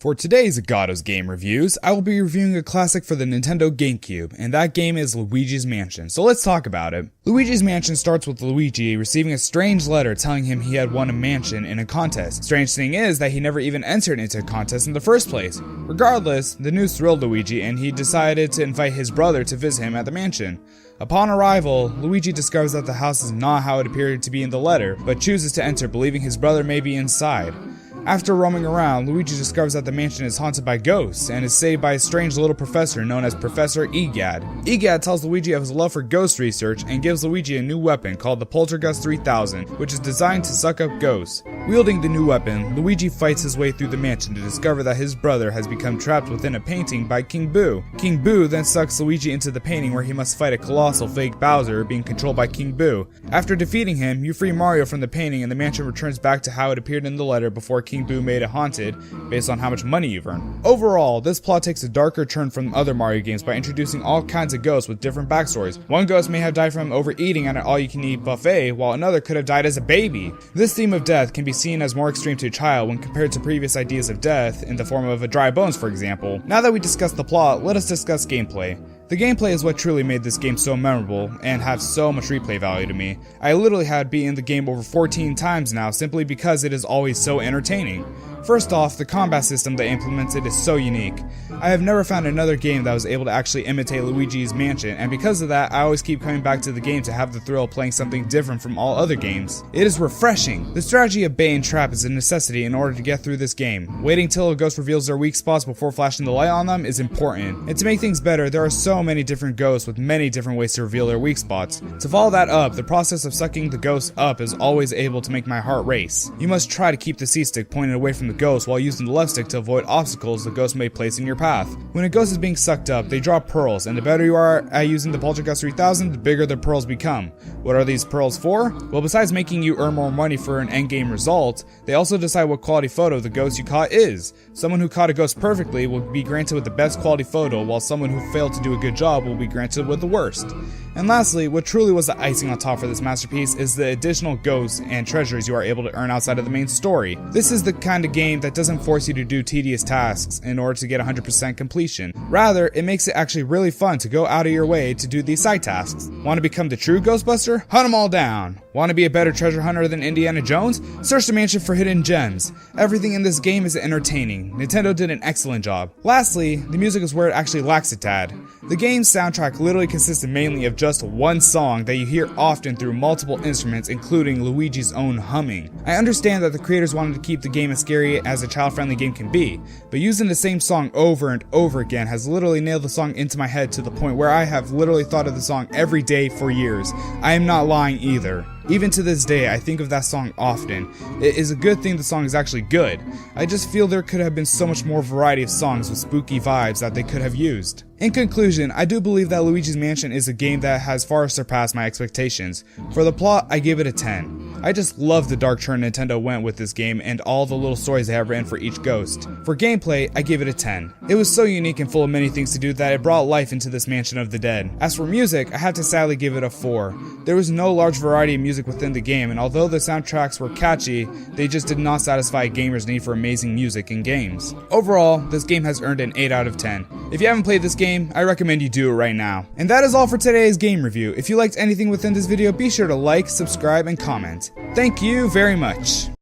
For today's Eggaudo's game reviews, I will be reviewing a classic for the Nintendo GameCube, and that game is Luigi's Mansion, so let's talk about it. Luigi's Mansion starts with Luigi receiving a strange letter telling him he had won a mansion in a contest. Strange thing is that he never even entered into a contest in the first place. Regardless, the news thrilled Luigi and he decided to invite his brother to visit him at the mansion. Upon arrival, Luigi discovers that the house is not how it appeared to be in the letter, but chooses to enter believing his brother may be inside. After roaming around, Luigi discovers that the mansion is haunted by ghosts and is saved by a strange little professor known as Professor Eggaudo. Eggaudo tells Luigi of his love for ghost research and gives Luigi a new weapon called the Poltergust 3000, which is designed to suck up ghosts. Wielding the new weapon, Luigi fights his way through the mansion to discover that his brother has become trapped within a painting by King Boo. King Boo then sucks Luigi into the painting where he must fight a colossal fake Bowser being controlled by King Boo. After defeating him, you free Mario from the painting and the mansion returns back to how it appeared in the letter before King Boo made it haunted based on how much money you've earned. Overall, this plot takes a darker turn from other Mario games by introducing all kinds of ghosts with different backstories. One ghost may have died from overeating at an all-you-can-eat buffet, while another could have died as a baby. This theme of death can be seen as more extreme to a child when compared to previous ideas of death in the form of a dry bones, for example. Now that we discussed the plot, let us discuss gameplay. The gameplay is what truly made this game so memorable and have so much replay value to me. I literally had beaten the game over 14 times now simply because it is always so entertaining. First off, the combat system they implemented is so unique. I have never found another game that was able to actually imitate Luigi's Mansion, and because of that, I always keep coming back to the game to have the thrill of playing something different from all other games. It is refreshing. The strategy of bait and trap is a necessity in order to get through this game. Waiting till a ghost reveals their weak spots before flashing the light on them is important. And to make things better, there are so many different ghosts with many different ways to reveal their weak spots. To follow that up, the process of sucking the ghost up is always able to make my heart race. You must try to keep the C-stick pointed away from the ghost while using the left stick to avoid obstacles the ghost may place in your path. When a ghost is being sucked up, they drop pearls, and the better you are at using the Poltergust 3000, the bigger the pearls become. What are these pearls for? Well, besides making you earn more money for an endgame result, they also decide what quality photo the ghost you caught is. Someone who caught a ghost perfectly will be granted with the best quality photo, while someone who failed to do a good job will be granted with the worst. And lastly, what truly was the icing on top for this masterpiece is the additional ghosts and treasures you are able to earn outside of the main story. This is the kind of game that doesn't force you to do tedious tasks in order to get 100% completion. Rather, it makes it actually really fun to go out of your way to do these side tasks. Want to become the true Ghostbuster? Hunt them all down. Want to be a better treasure hunter than Indiana Jones? Search the mansion for hidden gems. Everything in this game is entertaining. Nintendo did an excellent job. Lastly, the music is where it actually lacks a tad. The game's soundtrack literally consisted mainly of just one song that you hear often through multiple instruments, including Luigi's own humming. I understand that the creators wanted to keep the game as scary as a child-friendly game can be, but using the same song over and over again has literally nailed the song into my head to the point where I have literally thought of the song every day for years. I am not lying either. Even to this day, I think of that song often. It is a good thing the song is actually good. I just feel there could have been so much more variety of songs with spooky vibes that they could have used. In conclusion, I do believe that Luigi's Mansion is a game that has far surpassed my expectations. For the plot, I give it a 10. I just love the dark turn Nintendo went with this game and all the little stories they have written for each ghost. For gameplay, I give it a 10. It was so unique and full of many things to do that it brought life into this Mansion of the Dead. As for music, I have to sadly give it a 4. There was no large variety of music within the game, and although the soundtracks were catchy, they just did not satisfy a gamer's need for amazing music in games. Overall, this game has earned an 8 out of 10. If you haven't played this game, I recommend you do it right now. And that is all for today's game review. If you liked anything within this video, be sure to like, subscribe, and comment. Thank you very much.